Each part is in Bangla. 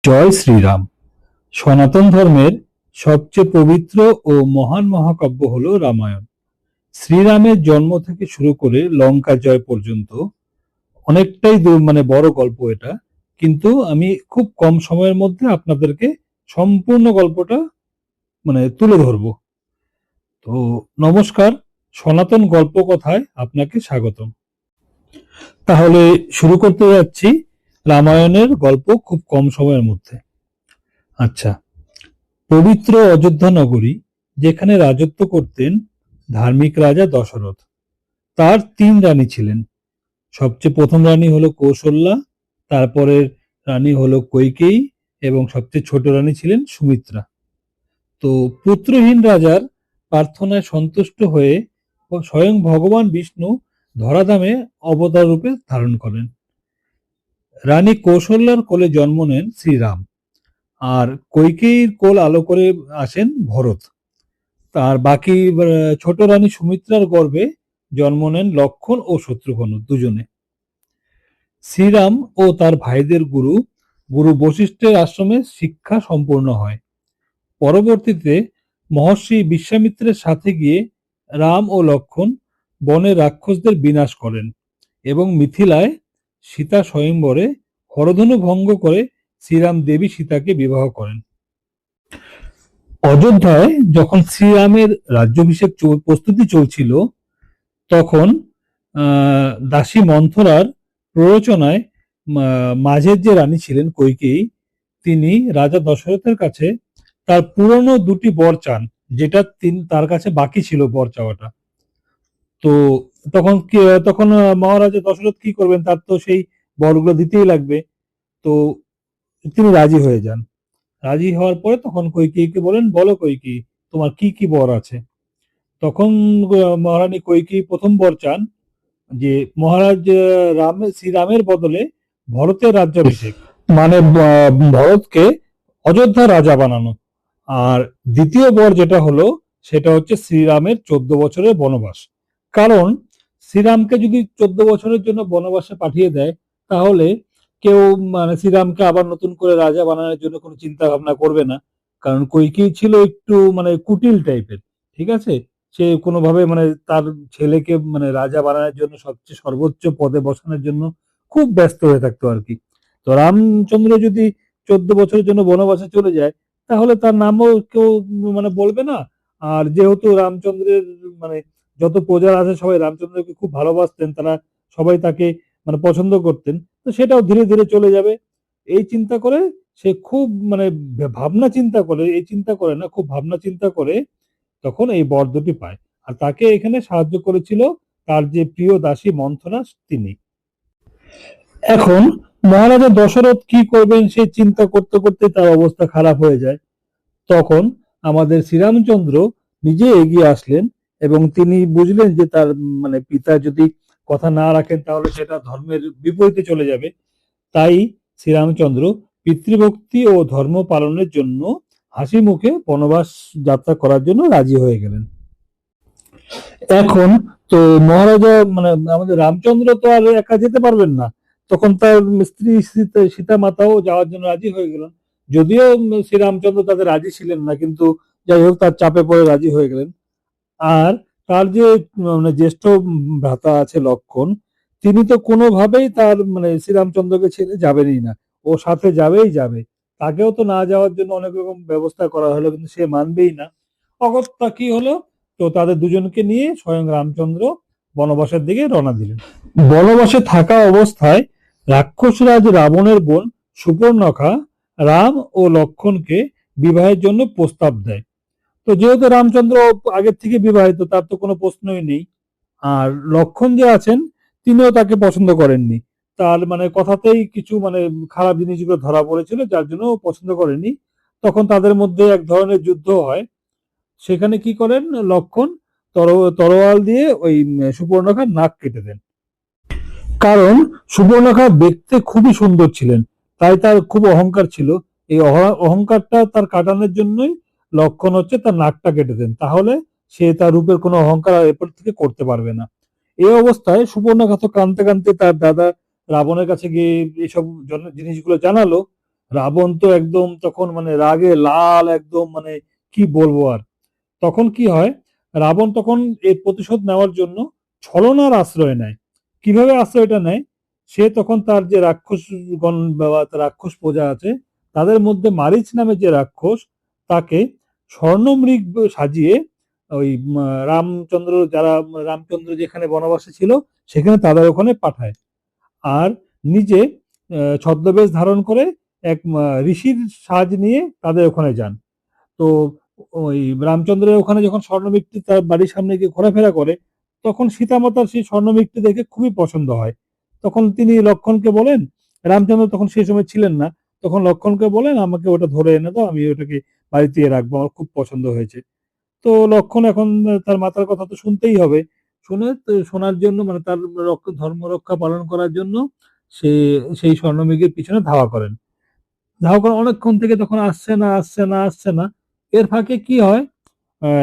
জয় শ্রীরাম। সনাতন ধর্মের সবচেয়ে পবিত্র ও মহান মহাকাব্য হল রামায়ণ। শ্রীরামের জন্ম থেকে শুরু করে লঙ্কা জয় পর্যন্ত অনেকটাই বড় গল্প এটা। কিন্তু আমি খুব কম সময়ের মধ্যে আপনাদেরকে সম্পূর্ণ গল্পটা তুলে ধরবো। তো নমস্কার, সনাতন গল্প কথায় আপনাকে স্বাগতম। তাহলে শুরু করতে যাচ্ছি রামায়ণের গল্প খুব কম সময়ের মধ্যে। আচ্ছা, পবিত্র অযোধ্যা নগরী, যেখানে রাজত্ব করতেন ধার্মিক রাজা দশরথ। তার ৩ রানী ছিলেন। সবচেয়ে প্রথম রানী হলো কৌশল্যা, তারপরের রানী হলো কৈকেয়ী এবং সবচেয়ে ছোট রানী ছিলেন সুমিত্রা। তো পুত্রহীন রাজার প্রার্থনায় সন্তুষ্ট হয়ে স্বয়ং ভগবান বিষ্ণু ধরাধামে অবতার রূপে ধারণ করেন। রানী কৌশল্যার কোলে জন্ম নেন শ্রীরাম, আর কৈকেয়ীর কোল আলো করে আসেন ভরত। তার বাকি ছোট রানী সুমিত্রার গর্ভে জন্ম নেন লক্ষ্মণ ও শত্রুঘ্ন দুজনে। শ্রীরাম ও তার ভাইদের গুরু বশিষ্ঠের আশ্রমে শিক্ষা সম্পূর্ণ হয়। পরবর্তীতে মহর্ষি বিশ্বামিত্রের সাথে গিয়ে রাম ও লক্ষ্মণ বনে রাক্ষসদের বিনাশ করেন এবং মিথিলায় সীতা স্বয়ংবরে হরধনু ভঙ্গ করে শ্রীরাম দেবী সীতাকে বিবাহ করেন। অযোধ্যায় যখন শ্রীরামের রাজ্যাভিষেক প্রস্তুতি চলছিল, তখন দাসী মন্থরার প্ররোচনায় মাঝের যে রানী ছিলেন কৈকেয়ী, তিনি রাজা দশরথের কাছে তার পুরনো 2টি বর চান, যেটা তার কাছে বাকি ছিল বর চাওয়াটা। তো তখন মহারাজা দশরথ কি করবেন, তার তো সেই বরগুলো দিতেই লাগবে। তো তিনি রাজি হয়ে যান। রাজি হওয়ার পরে তখন কৈকেয়ীকে বলেন, বলো কৈকেয়ী, তোমার কি কি বর আছে। তখন মহারানী কৈকেয়ী প্রথম বর চান যে মহারাজ শ্রীরামের বদলে ভরতের রাজ্যাভিষেক, ভরতকে অযোধ্যা রাজা বানানো। আর দ্বিতীয় বর যেটা হলো, সেটা হচ্ছে শ্রীরামের 14 বছরের বনবাস। কারণ শ্রীরামকে যদি 14 বছরের জন্য বনবাসে পাঠিয়ে দেয়, তাহলে কেউ শ্রীরামকে আবার নতুন করে রাজা বানানোর জন্য কোনো চিন্তা ভাবনা করবে না। কারণ কৈকেয়ী ছিল একটু কুটিল টাইপের, ঠিক আছে। সে কোনোভাবে তার ছেলেকে রাজা বানানোর জন্য, সবচেয়ে সর্বোচ্চ পদে বসানোর জন্য খুব ব্যস্ত হয়ে থাকতো আর কি। তো রামচন্দ্র যদি 14 বছরের জন্য বনবাসে চলে যায়, তাহলে তার নামও কেউ বলবে না। আর যেহেতু রামচন্দ্রের যত প্রজা আছে সবাই রামচন্দ্রকে খুব ভালোবাসতেন, তারা সবাই তাকে পছন্দ করতেন, তো সেটাও ধীরে ধীরে চলে যাবে। এই চিন্তা করে সে খুব ভাবনা চিন্তা করে, এই চিন্তা করে না, খুব ভাবনা চিন্তা করে তখন এই বর দুটি পায়। আর তাকে এখানে সাহায্য করেছিল তার যে প্রিয় দাসী মন্থরা, তিনি। এখন মহারাজা দশরথ কি করবেন সেই চিন্তা করতে করতে তার অবস্থা খারাপ হয়ে যায়। তখন আমাদের শ্রীরামচন্দ্র নিজে এগিয়ে আসলেন এবং তিনি বুঝলেন যে তার পিতা যদি কথা না রাখেন, তাহলে সেটা ধর্মের বিপরীতে চলে যাবে। তাই শ্রীরামচন্দ্র পিতৃভক্তি ও ধর্ম পালনের জন্য হাসি মুখে বনবাস যাত্রা করার জন্য রাজি হয়ে গেলেন। এখন তো মহারাজা আমাদের রামচন্দ্র তো আর একা যেতে পারবেন না। তখন তার স্ত্রী সীতা মাতাও যাওয়ার জন্য রাজি হয়ে গেলেন। যদিও শ্রীরামচন্দ্র তাদের রাজি ছিলেন না, কিন্তু যাই হোক তার চাপে পড়ে রাজি হয়ে গেলেন। আর তার যে জ্যেষ্ঠ ভ্রাতা আছে লক্ষ্মণ, তিনি তো কোনোভাবেই তার শ্রীরামচন্দ্রকে ছেড়ে যাবেনই না, ও সাথে যাবেই যাবে। তাকেও তো না যাওয়ার জন্য অনেক রকম ব্যবস্থা করা হলো, কিন্তু সে মানবেই না। অগত্যা কি হলো, তো তাদের দুজনকে নিয়ে স্বয়ং রামচন্দ্র বনবাসের দিকে রওনা দিলেন। বনবাসে থাকা অবস্থায় রাক্ষসরাজ রাবণের বোন সুপর্ণখা রাম ও লক্ষ্মণকে বিবাহের জন্য প্রস্তাব দেয়। তো যেহেতু রামচন্দ্র আগের থেকে বিবাহিত, তার তো কোনো প্রশ্নই নেই। আর লক্ষ্মণ যে আছেন, তিনিও তাকে পছন্দ করেননি। তার কথাতেই কিছু খারাপ জিনিসগুলো ধরা পড়েছিল, যার জন্য পছন্দ করেনি। তখন তাদের মধ্যে এক ধরনের যুদ্ধ হয়। সেখানে কি করেন লক্ষ্মণ, তরোয়াল দিয়ে ওই সুপর্ণখার নাক কেটে দেন। কারণ সুপর্ণখা দেখতে খুবই সুন্দর ছিলেন, তাই তার খুব অহংকার ছিল। এই অহংকারটা তার কাটানোর জন্যই লক্ষ্মণ তার নাকটা কেটে দেন। তাহলে সে তার রূপের কোনো অহংকার এরপর থেকে করতে পারবে না। এই অবস্থায় সুপর্ণখা তো কাঁদতে কাঁদতে তার দাদা রাবণের কাছে গিয়ে এইসব জিনিসগুলো জানালো। রাবণ তো একদম তখন মানে রাগে লাল, একদম মানে কি বলবো আর। তখন কি হয়, রাবণ তখন এই প্রতিশোধ নেওয়ার জন্য ছলনার আশ্রয় নেয়। কিভাবে আশ্রয়টা নেয়, সে তখন তার যে রাক্ষসগণ বা তার রাক্ষস প্রজা আছে, তাদের মধ্যে মারিচ নামে যে রাক্ষস, তাকে স্বর্ণমৃগ সাজিয়ে ওই রামচন্দ্র, যারা রামচন্দ্র যেখানে বনবাসে ছিল সেখানে তাদের ওখানে পাঠায়। আর নিজে ছদ্মবেশ ধারণ করে এক ঋষির সাজ নিয়ে তাদের ওখানে যান। তো ওই রামচন্দ্রের ওখানে যখন স্বর্ণমৃগটি তার বাড়ির সামনে গিয়ে ঘোরাফেরা করে, তখন সীতামাতার সেই স্বর্ণমৃগটি দেখে খুবই পছন্দ হয়। তখন তিনি লক্ষ্মণকে বলেন, রামচন্দ্র তখন সেই সময় ছিলেন না, তখন লক্ষ্মণকে বলেন আমাকে ওটা ধরে এনে দাও, আমি ওটাকে বাড়িতে রাখবো, আমার খুব পছন্দ হয়েছে। তো লক্ষ্মণ এখন তার মাতার কথা তো শুনতেই হবে। শুনে তো শোনার জন্য মানে তার ধর্ম রক্ষা পালন করার জন্য সে সেই স্বর্ণমৃগের পিছনে ধাওয়া করেন। ধাওয়া করে অনেকক্ষণ থেকে তখন আসছে না, আসছে না, আসছে না। এর ফাঁকে কি হয়,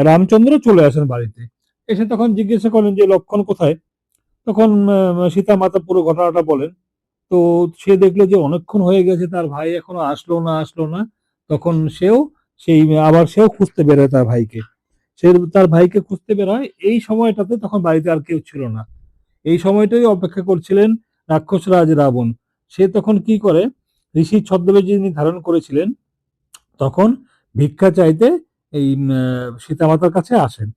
রামচন্দ্র চলে আসেন বাড়িতে। এসে তখন জিজ্ঞাসা করেন যে লক্ষ্মণ কোথায়। তখন সীতা মাতা পুরো ঘটনাটা বলেন। তো সে দেখলো যে অনেকক্ষণ হয়ে গেছে, তার ভাই এখনো আসলো না, আসলো না। তখন সেও সেই আবার সেও খুঁজতে বেরোয় তার ভাইকে। সে তার ভাইকে খুঁজতে বেরোয়। এই সময়টাতে তখন বাড়িতে আর কেউ ছিল না। এই সময়টাই অপেক্ষা করছিলেন রাক্ষস রাজ রাবণ। সে তখন কি করে, ঋষির ছদ্মবেশ যিনি ধারণ করেছিলেন, তখন ভিক্ষা চাইতে এই সীতামাতার কাছে আসেন।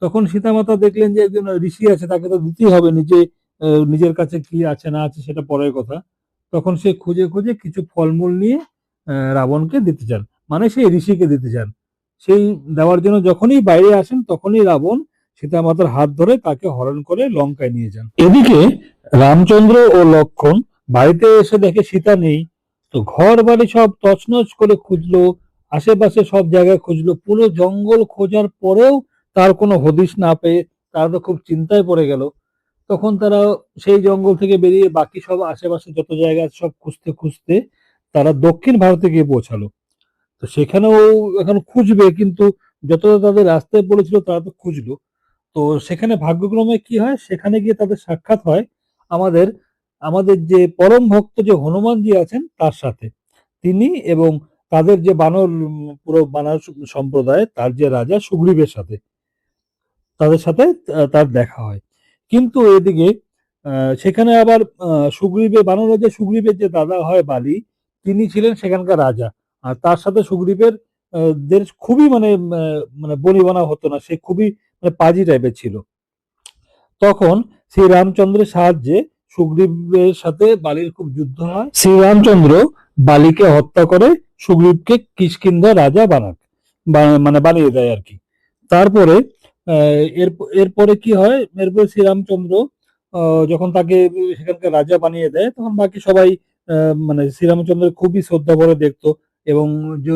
তখন সীতামাতা দেখলেন যে একজন ঋষি আছে, তাকে তো দিতেই হবে, নিজের কাছে কি আছে না আছে সেটা পরের কথা। তখন সে খুঁজে খুঁজে কিছু ফলমূল নিয়ে রাবণকে দিতে চান, মানে সেই ঋষিকে দিতে চান। সেই দেওয়ার জন্য যখনই বাইরে আসেন, তখনই রাবণ সীতামাতার হাত ধরে তাকে হরণ করে লঙ্কায় নিয়ে যান। এদিকে রামচন্দ্র ও লক্ষ্মণ বাড়িতে এসে দেখে সীতা নেই। তো ঘর বাড়ি সব তছনছ করে খুঁজলো, আশেপাশে সব জায়গায় খুঁজলো, পুরো জঙ্গল খোঁজার পরেও তার কোনো হদিশ না পেয়ে তারা তো খুব চিন্তায় পড়ে গেল। তখন তারা সেই জঙ্গল থেকে বেরিয়ে বাকি সব আশেপাশে যত জায়গা আছে সব খুঁজতে খুঁজতে তারা দক্ষিণ ভারতে গিয়ে পৌঁছালো। তো সেখানেও এখন খুঁজবে, কিন্তু যতটা তাদের রাস্তায় পড়েছিল তারা তো খুঁজলো। তো সেখানে ভাগ্যক্রমে কি হয়, সেখানে গিয়ে তাদের সাক্ষাৎ হয় আমাদের আমাদের যে পরম ভক্ত যে হনুমানজি আছেন তার সাথে। তিনি এবং তাদের যে বানর, পুরো বানর সম্প্রদায়, তার যে রাজা সুগ্রীবের সাথে, তাদের সাথে তার দেখা হয়। কিন্তু এদিকে সেখানে আবার সুগ্রীবের, বানর রাজা সুগ্রীবের যে দাদা হয় বালি, তিনি ছিলেন সেখানকার রাজা। আর তার সাথে সুগ্রীবের দের খুবই মানে মানে বনিবনা হতো না, সে খুবই মানে পাজি টাইপের ছিল। তখন শ্রীরামচন্দ্রের সাহায্যে সুগ্রীবের সাথে বালির খুব যুদ্ধ হয়। শ্রীরামচন্দ্র বালিকে হত্যা করে সুগ্রীবকে কিষ্কিন্ধা রাজা মানে বানিয়ে দেয় আর কি। তারপরে এরপরে কি হয়, এরপরে শ্রীরামচন্দ্র যখন তাকে সেখানকার রাজা বানিয়ে দেয়, তখন বাকি সবাই মানে শ্রীরামচন্দ্রের খুবই শ্রদ্ধা ভরে দেখতো। এবং যে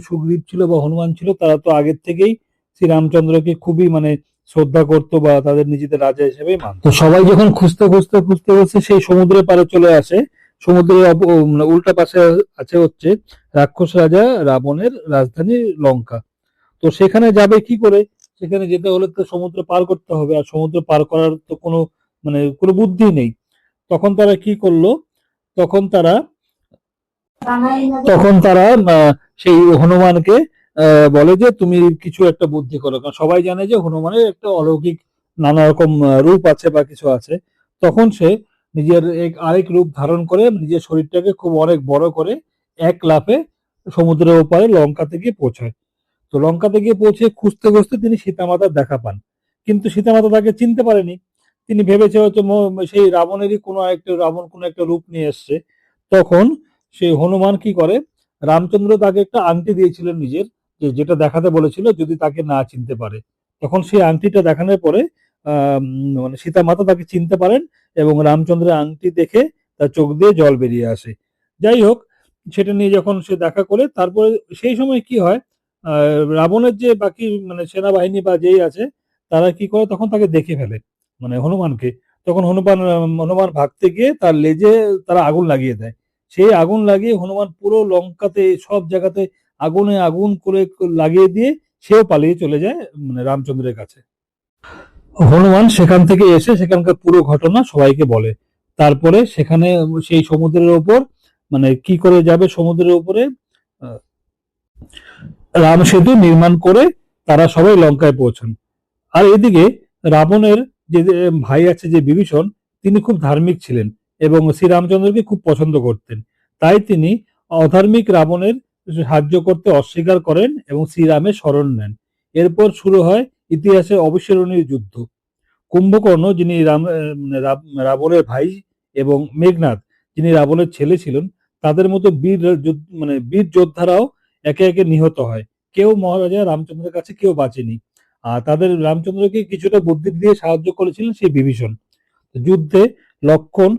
সুগ্রীব ছিল বা হনুমান ছিল, তারা তো আগের থেকেই শ্রীরামচন্দ্রকে খুবই মানে শ্রদ্ধা করতো বা তাদের নিজেদের রাজা হিসেবেই মানত। তো সবাই যখন খুঁজতে খুঁজতে খুঁজতে খুঁজতে সেই সমুদ্রের পাড়ে চলে আসে, সমুদ্রের মানে উল্টা পাশে আছে হচ্ছে রাক্ষস রাজা রাবণের রাজধানী লঙ্কা। তো সেখানে যাবে কি করে, সেখানে যেতে হলে তো সমুদ্র পার করতে হবে, আর সমুদ্র পার করার তো কোনো মানে কোনো বুদ্ধি নেই। তখন তারা কি করলো, তখন তারা তখন তারা সেই হনুমানকে বলে যে তুমি কিছু একটা বুদ্ধি করো, কারণ সবাই জানে যে হনুমানের একটা অলৌকিক নানা রকম রূপ আছে বা কিছু আছে। তখন সে নিজের আরেক রূপ ধারণ করে নিজের শরীরটাকে খুব অনেক বড় করে এক লাফে সমুদ্রের ওপারে লঙ্কাতে গিয়ে পৌঁছায়। তো লঙ্কাতে গিয়ে পৌঁছে খুঁজতে খুঁজতে তিনি সীতামাতার দেখা পান, কিন্তু সীতামাতা তাকে চিনতে পারেনি। তিনি ভেবেছে হয়তো সেই রাবণেরই রাবণ কোনো একটা রূপ নিয়ে এসছে। তখন সেই হনুমান কি করে, রামচন্দ্র তাকে একটা আংটি দিয়েছিলেন নিজের, যেটা দেখাতে বলেছিল যদি তাকে না চিনতে পারে। তখন সেই আংটিটা দেখানোর পরে মানে সীতা মাতা তাকে চিনতে পারেন, এবং রামচন্দ্রের আংটি দেখে তার চোখ দিয়ে জল বেরিয়ে আসে। যাই হোক, সেটা নিয়ে যখন সে দেখা করে, তারপরে সেই সময় কি হয়, রাবণের যে বাকি মানে সেনাবাহিনী বা যেই আছে, তারা কি করে তখন তাকে দেখে ফেলে, মানে হনুমানকে। তখন হনুমান ভাগতে গিয়ে তার লেজে তারা আগুন লাগিয়ে দেয়। সেই আগুন লাগিয়ে হনুমান পুরো লঙ্কাতে সব জায়গাতে আগুনে আগুন করে লাগিয়ে দিয়ে সেও পালিয়ে চলে যায় মানে রামচন্দ্রের কাছে। হনুমান সেখান থেকে এসে সেখানকার পুরো ঘটনা সবাইকে বলে। তারপরে সেখানে সেই সমুদ্রের ওপর মানে কি করে যাবে সমুদ্রের উপরে, আহ, রাম সেতু নির্মাণ করে তারা সবাই লঙ্কায় পৌঁছান। আর এদিকে রাবণের যে ভাই আছে যে বিভীষণ, তিনি খুব ধার্মিক ছিলেন এবং শ্রীরামচন্দ্রকে খুব পছন্দ করতেন। তাই তিনি অধার্মিক রাবণের সাহায্য করতে অস্বীকার করেন এবং শ্রীরামের শরণ নেন। এরপর শুরু হয় ইতিহাসের অবিস্মরণীয় যুদ্ধ। কুম্ভকর্ণ, যিনি রাবণের ভাই, এবং মেঘনাদ, যিনি রাবণের ছেলে ছিলেন, তাদের মতো বীর যোদ্ধারাও একে একে নিহত হয়। কেউ মহারাজা রামচন্দ্রের কাছে কেউ বাঁচেনি। আর তাদের রামচন্দ্রকে কিছুটা বুদ্ধি দিয়ে সাহায্য করেছিলেন সেই বিভীষণ। যুদ্ধে লক্ষণ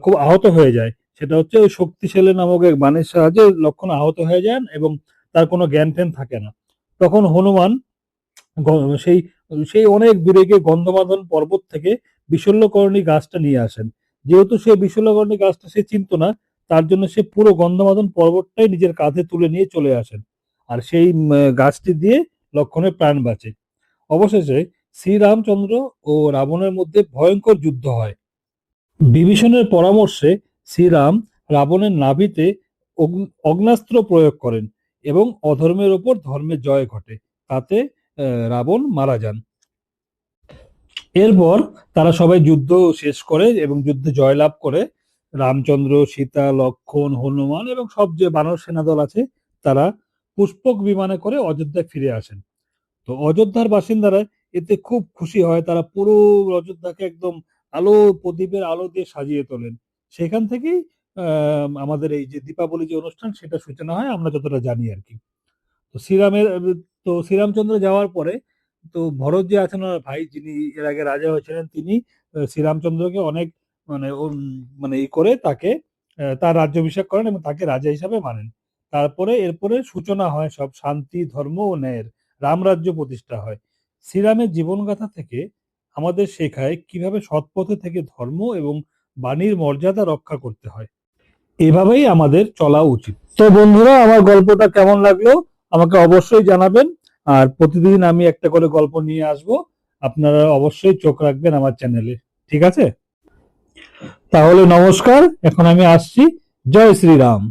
খুব আহত হয়ে যায়। সেটা হচ্ছে ওই শক্তিশালী নামক এক বাণের সাহায্যে লক্ষণ আহত হয়ে যান এবং তার কোনো জ্ঞান ট্যান থাকে না। তখন হনুমান সেই সেই অনেক দূরে গিয়ে গন্ধমাদন পর্বত থেকে বিশল্যকরণী গাছটা নিয়ে আসেন। যেহেতু সে বিশল্যকরণী গাছটা সে চিনতো না, তার জন্য সে পুরো গন্ধমাদন পর্বতটাই নিজের কাঁধে তুলে নিয়ে চলে আসেন। আর সেই গাছটি দিয়ে লক্ষণের প্রাণ বাঁচে। অবশেষে শ্রীরামচন্দ্র ও রাবণের মধ্যে ভয়ঙ্কর যুদ্ধ হয়। বিভীষণের পরামর্শে শ্রীরাম রাবণের নাভিতে অগ্নাস্ত্র প্রয়োগ করেন এবং অধর্মের ওপর ধর্মের জয় ঘটে। তাতে রাবণ মারা যান। এরপর তারা সবাই যুদ্ধ শেষ করে এবং যুদ্ধে জয়লাভ করে রামচন্দ্র, সীতা, লক্ষ্মণ, হনুমান এবং সব যে বানর সেনাদল আছে তারা পুষ্পক বিমানে করে অযোধ্যায় ফিরে আসেন। তো অযোধ্যার বাসিন্দারা এতে খুব খুশি হয়। তারা পুরো অযোধ্যাকে একদম প্রদীপের আলো দিয়ে সাজিয়ে তোলেন। সেখান থেকেই আমাদের এই যে দীপাবলি যে অনুষ্ঠান সেটা সূচনা হয়, আমরা যতটা জানি আর কি। তো শ্রীরামচন্দ্র যাওয়ার পরে তো ভরত যে আছেন ওনার ভাই, যিনি এর আগে রাজা হয়েছিলেন, তিনি শ্রীরামচন্দ্রকে অনেক মানে ই করে তাকে তার রাজ্যাভিষেক করেন এবং তাকে রাজা হিসাবে মানেন। তারপরে এরপরে সূচনা হয় সব শান্তি, ধর্ম ও ন্যায়ের। রামরাজ্য প্রতিষ্ঠা হয়। শ্রীরামের জীবনগাথা থেকে আমাদের শেখায় কিভাবে সৎপথে থেকে ধর্ম এবং বাণীর মর্যাদা রক্ষা করতে হয়। এভাবেই আমাদের চলা উচিত। তো বন্ধুরা, আমার গল্পটা কেমন লাগলো আমাকে অবশ্যই জানাবেন। আর প্রতিদিন আমি একটা করে গল্প নিয়ে আসব। আপনারা অবশ্যই চোখ রাখবেন আমার চ্যানেলে। ঠিক আছে? তাহলে নমস্কার, এখন আমি আসছি। জয় শ্রীরাম।